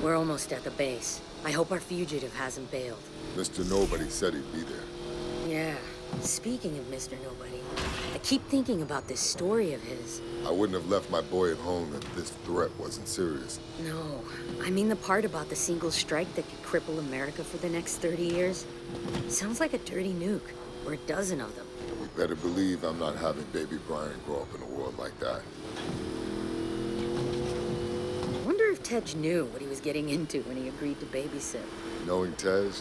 We're almost at the base. I hope our fugitive hasn't bailed. Mr. Nobody said he'd be there. Yeah. Speaking of Mr. Nobody, I keep thinking about this story of his. I wouldn't have left my boy at home if this threat wasn't serious. No, I mean the part about the single strike that could cripple America for the next 30 years. Sounds like a dirty nuke, or a dozen of them. You better believe I'm not having baby Brian grow up in a world like that. I wonder if Tej knew what he was getting into when he agreed to babysit. Knowing Tej,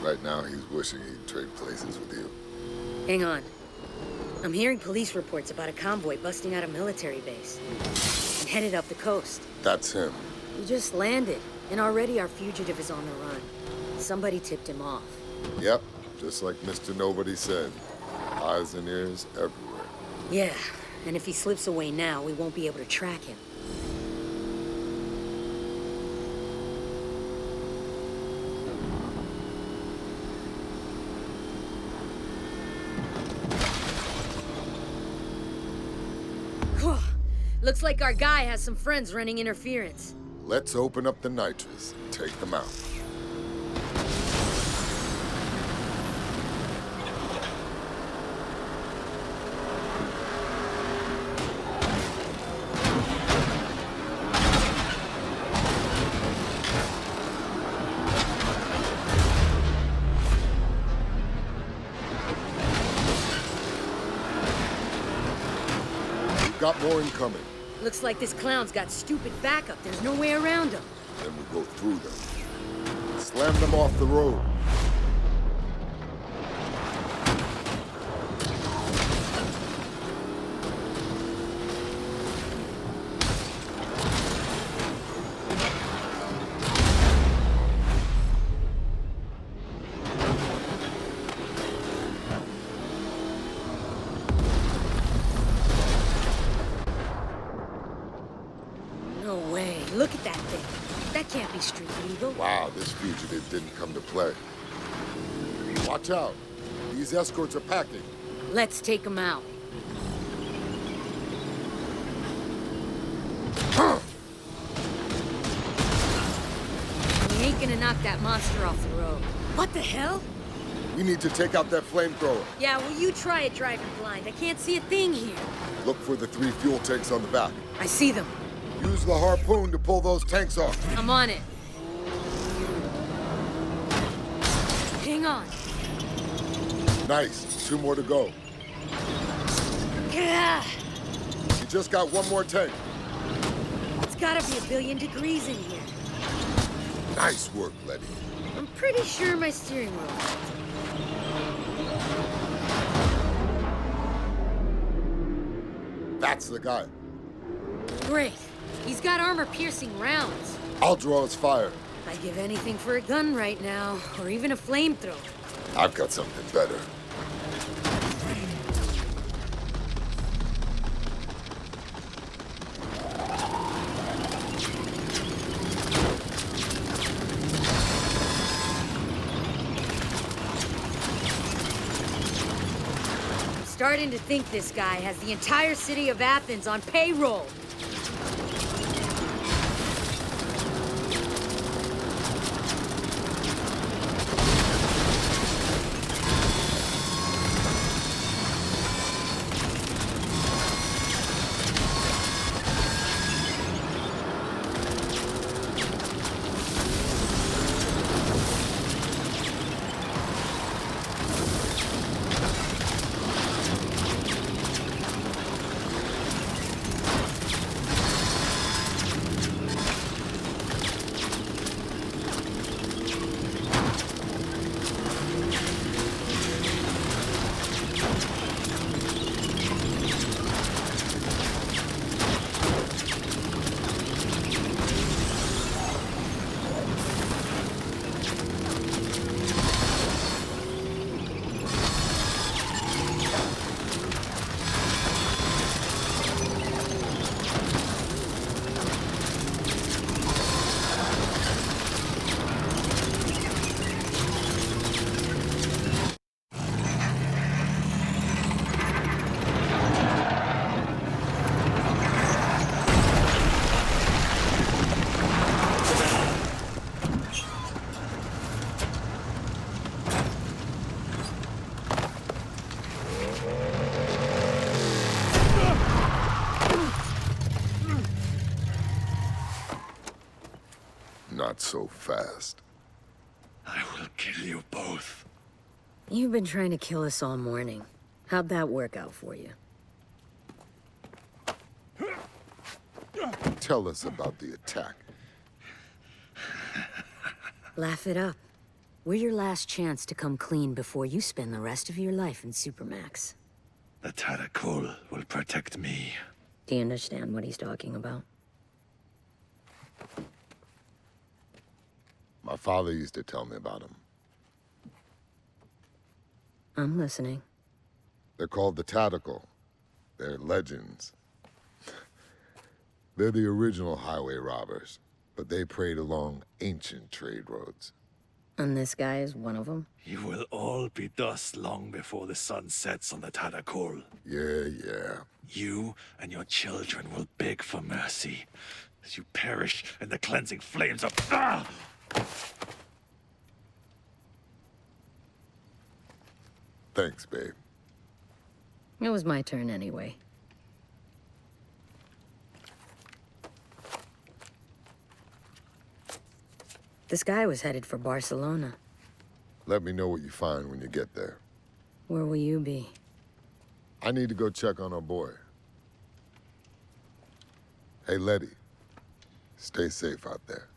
right now he's wishing he'd trade places with you. Hang on. I'm hearing police reports about a convoy busting out a military base and headed up the coast. That's him. We just landed, and already our fugitive is on the run. Somebody tipped him off. Yep, just like Mr. Nobody said. Eyes and ears everywhere. Yeah, and if he slips away now, we won't be able to track him. Looks like our guy has some friends running interference. Let's open up the nitrous and take them out. We've got more incoming. Looks like this clown's got stupid backup. There's no way around him. Then we go through them. Slam them off the road. No way. Look at that thing. That can't be street legal. Wow, this fugitive didn't come to play. Watch out. These escorts are packing. Let's take him out. We ain't gonna knock that monster off the road. What the hell? We need to take out that flamethrower. Yeah, well, you try it driving blind. I can't see a thing here. Look for the 3 fuel tanks on the back. I see them. Use the harpoon to pull those tanks off. I'm on it. Hang on. Nice. 2 more to go. Yeah. You just got 1 more tank. It's gotta be 1,000,000,000 degrees in here. Nice work, Letty. I'm pretty sure my steering wheel. That's the guy. Great. He's got armor-piercing rounds. I'll draw his fire. I'd give anything for a gun right now, or even a flamethrower. I've got something better. I'm starting to think this guy has the entire city of Athens on payroll. Not so fast. I will kill you both. You've been trying to kill us all morning. How'd that work out for you? Tell us about the attack. Laugh it up. We're your last chance to come clean before you spend the rest of your life in Supermax. The Taracol will protect me. Do you understand what he's talking about? My father used to tell me about them. I'm listening. They're called the Tactical. They're legends. They're the original highway robbers, but they preyed along ancient trade roads. And this guy is one of them? You will all be dust long before the sun sets on the Taracol. Yeah. You and your children will beg for mercy as you perish in the cleansing flames of... Ah! Thanks, babe. It was my turn anyway. This guy was headed for Barcelona. Let me know what you find when you get there. Where will you be? I need to go check on our boy. Hey, Letty. Stay safe out there.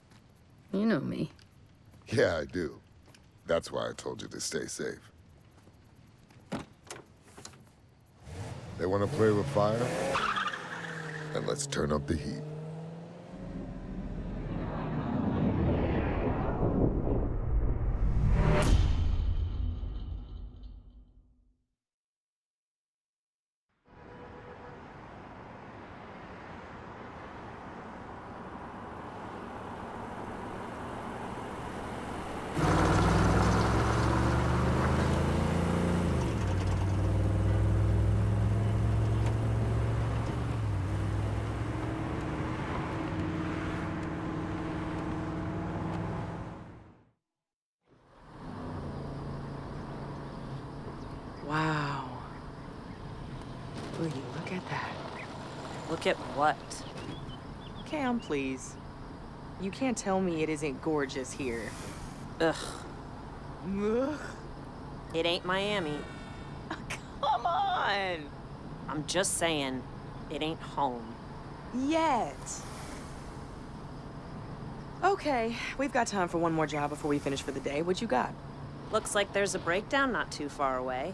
You know me. Yeah, I do. That's why I told you to stay safe. They want to play with fire? Then let's turn up the heat. Wow. Will you look at that? Look at what? Cam, please. You can't tell me it isn't gorgeous here. Ugh. Ugh. It ain't Miami. Come on! I'm just saying, it ain't home. Yet. Okay, we've got time for one more job before we finish for the day. What you got? Looks like there's a breakdown not too far away.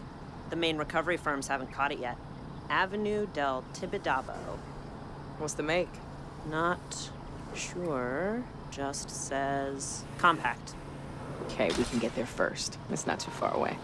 The main recovery firms haven't caught it yet. Avenue del Tibidabo. What's the make? Not sure. Just says compact. Okay, we can get there first. It's not too far away.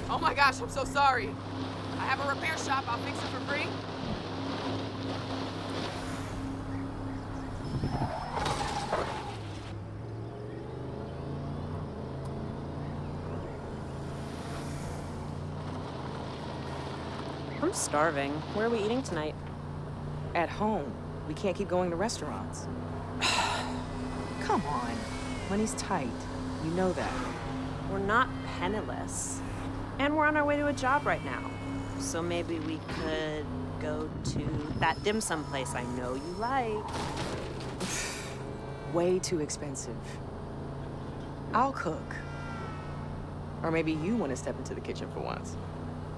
Oh my gosh, I'm so sorry. I have a repair shop. I'll fix it for free. I'm starving. Where are we eating tonight? At home. We can't keep going to restaurants. Come on. Money's tight. You know that. We're not penniless. And we're on our way to a job right now. So maybe we could go to that dim sum place I know you like. Way too expensive. I'll cook. Or maybe you want to step into the kitchen for once.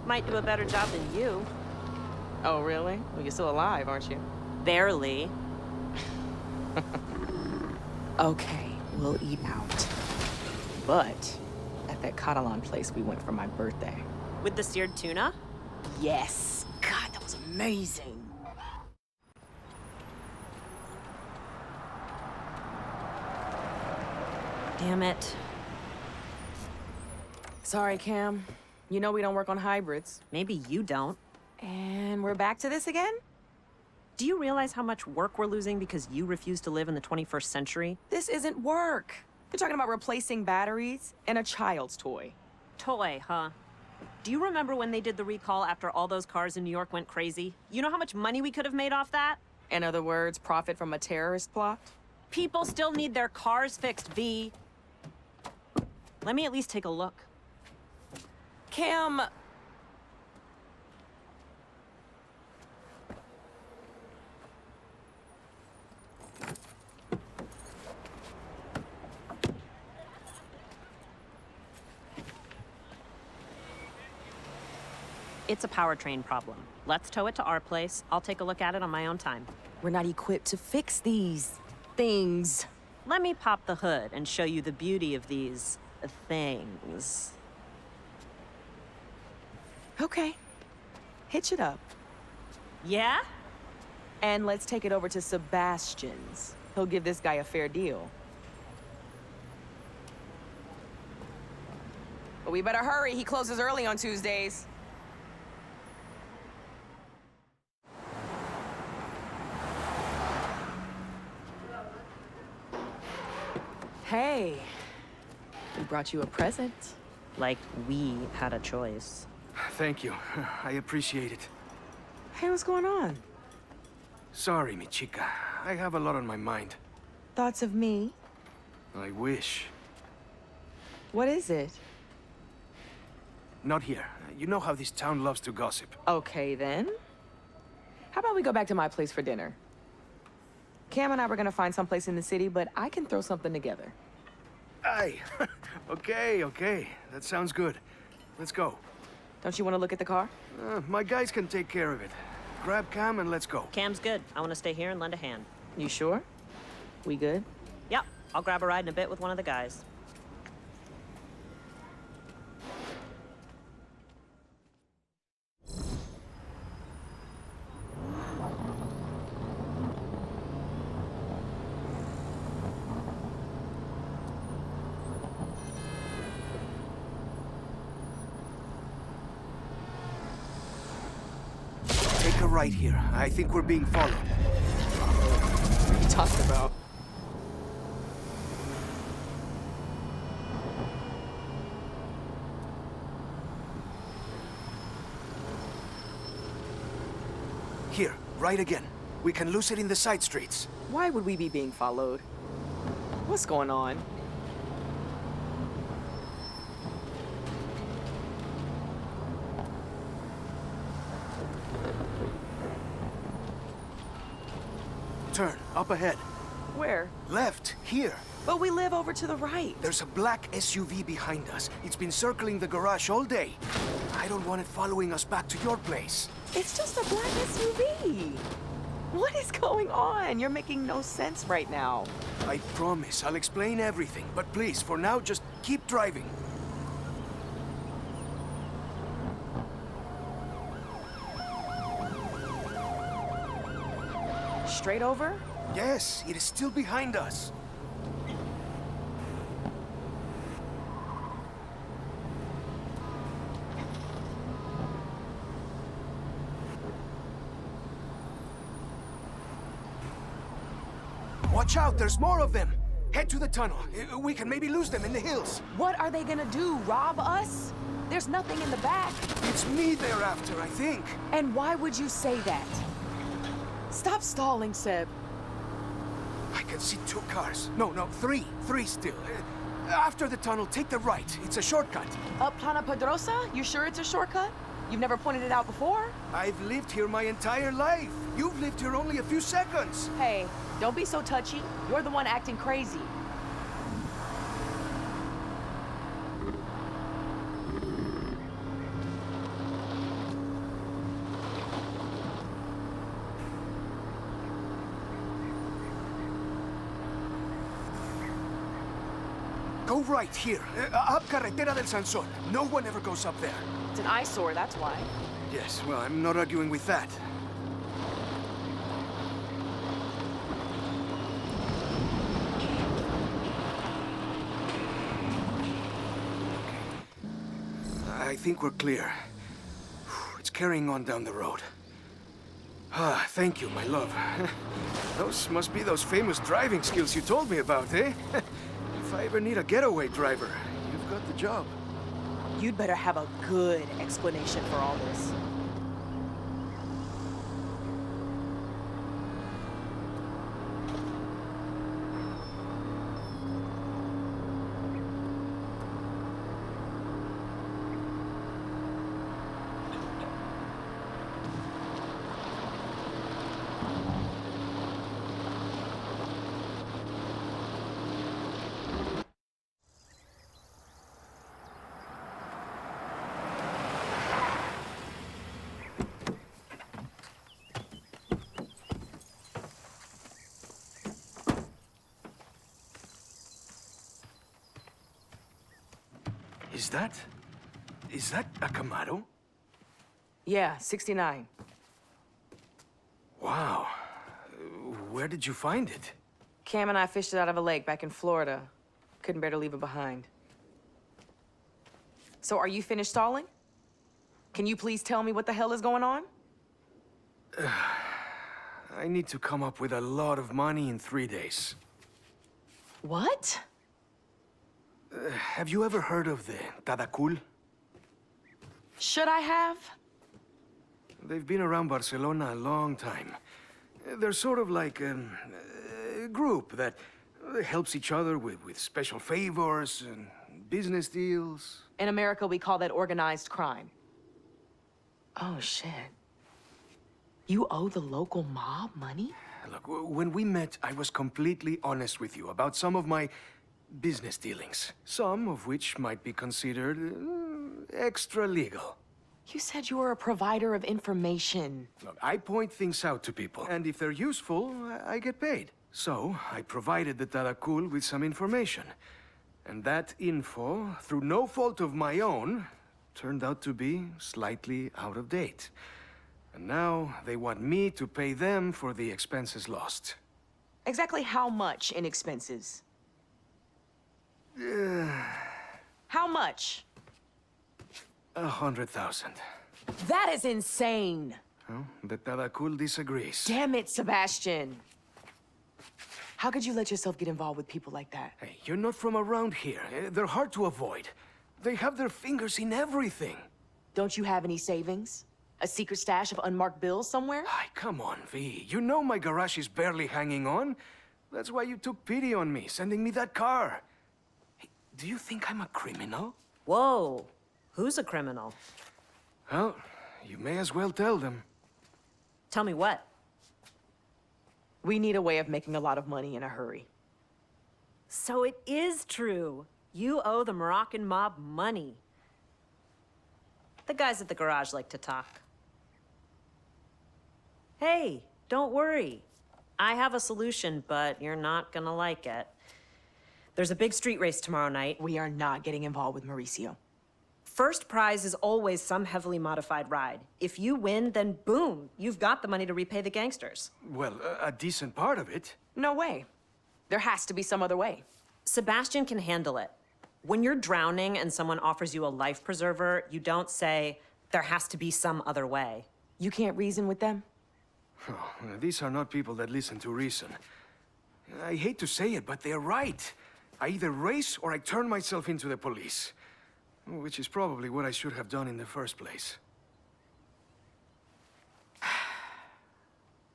Might do a better job than you. Oh, really? Well, you're still alive, aren't you? Barely. Okay, we'll eat out. But at that Catalan place we went for my birthday. With the seared tuna? Yes. God, that was amazing. Damn it. Sorry, Cam. You know we don't work on hybrids. Maybe you don't. And we're back to this again? Do you realize how much work we're losing because you refuse to live in the 21st century? This isn't work. You're talking about replacing batteries and a child's toy. Toy, huh? Do you remember when they did the recall after all those cars in New York went crazy? You know how much money we could have made off that? In other words, profit from a terrorist plot? People still need their cars fixed, V. Let me at least take a look. Cam... It's a powertrain problem. Let's tow it to our place. I'll take a look at it on my own time. We're not equipped to fix these things. Let me pop the hood and show you the beauty of these things. Okay. Hitch it up. Yeah? And let's take it over to Sebastian's. He'll give this guy a fair deal. But we better hurry. He closes early on Tuesdays. Hey, we brought you a present. Like we had a choice. Thank you. I appreciate it. Hey, what's going on? Sorry, mi chica. I have a lot on my mind. Thoughts of me? I wish. What is it? Not here. You know how this town loves to gossip. Okay, then. How about we go back to my place for dinner? Cam and I were gonna find someplace in the city, but I can throw something together. Aye. Okay. That sounds good. Let's go. Don't you want to look at the car? My guys can take care of it. Grab Cam and let's go. Cam's good. I want to stay here and lend a hand. You sure? We good? Yep, I'll grab a ride in a bit with one of the guys. Take a right here. I think we're being followed. What are you talking about? Here, right again. We can lose it in the side streets. Why would we be being followed? What's going on? Turn, up ahead. Where? Left, here. But we live over to the right. There's a black SUV behind us. It's been circling the garage all day. I don't want it following us back to your place. It's just a black SUV. What is going on? You're making no sense right now. I promise I'll explain everything, but please, for now, just keep driving. Straight over? Yes, it is still behind us. Watch out, there's more of them. Head to the tunnel. We can maybe lose them in the hills. What are they gonna do? Rob us? There's nothing in the back. It's me they're after, I think. And why would you say that? Stop stalling, Seb. I can see 2 cars. No, 3. 3 still. After the tunnel, take the right. It's a shortcut. Up Plana Pedrosa? You sure it's a shortcut? You've never pointed it out before? I've lived here my entire life. You've lived here only a few seconds. Hey, don't be so touchy. You're the one acting crazy. Go right here. Up Carretera del Sansón. No one ever goes up there. It's an eyesore, that's why. Yes, well, I'm not arguing with that. Okay. I think we're clear. It's carrying on down the road. Ah, thank you, my love. Those must be those famous driving skills you told me about, eh? If I ever need a getaway driver, you've got the job. You'd better have a good explanation for all this. Is that a Camaro? Yeah, 69. Wow. Where did you find it? Cam and I fished it out of a lake back in Florida. Couldn't bear to leave it behind. So are you finished stalling? Can you please tell me what the hell is going on? I need to come up with a lot of money in 3 days. What? Have you ever heard of the Tadakul? Should I have? They've been around Barcelona a long time. They're sort of like a group that helps each other with special favors and business deals. In America, we call that organized crime. Oh, shit. You owe the local mob money? Look, when we met, I was completely honest with you about some of my business dealings. Some of which might be considered extra-legal. You said you were a provider of information. Look, I point things out to people, and if they're useful, I get paid. So, I provided the Tadakul with some information. And that info, through no fault of my own, turned out to be slightly out of date. And now, they want me to pay them for the expenses lost. Exactly how much in expenses? How much? 100,000. That is insane. Well, the Tadakul disagrees. Damn it, Sebastian. How could you let yourself get involved with people like that? Hey, you're not from around here. They're hard to avoid. They have their fingers in everything. Don't you have any savings? A secret stash of unmarked bills somewhere? Ay, come on, V. You know my garage is barely hanging on. That's why you took pity on me, sending me that car. Hey, do you think I'm a criminal? Whoa. Who's a criminal? Well, you may as well tell them. Tell me what? We need a way of making a lot of money in a hurry. So it is true. You owe the Moroccan mob money. The guys at the garage like to talk. Hey, don't worry. I have a solution, but you're not gonna like it. There's a big street race tomorrow night. We are not getting involved with Mauricio. First prize is always some heavily modified ride. If you win, then boom, you've got the money to repay the gangsters. Well, a decent part of it. No way. There has to be some other way. Sebastian can handle it. When you're drowning and someone offers you a life preserver, you don't say, there has to be some other way. You can't reason with them? Oh, these are not people that listen to reason. I hate to say it, but they're right. I either race or I turn myself into the police. Which is probably what I should have done in the first place.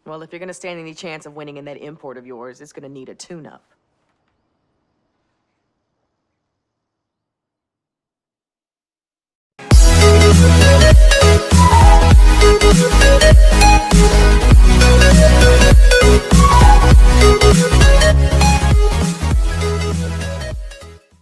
Well, if you're gonna stand any chance of winning in that import of yours, it's gonna need a tune-up.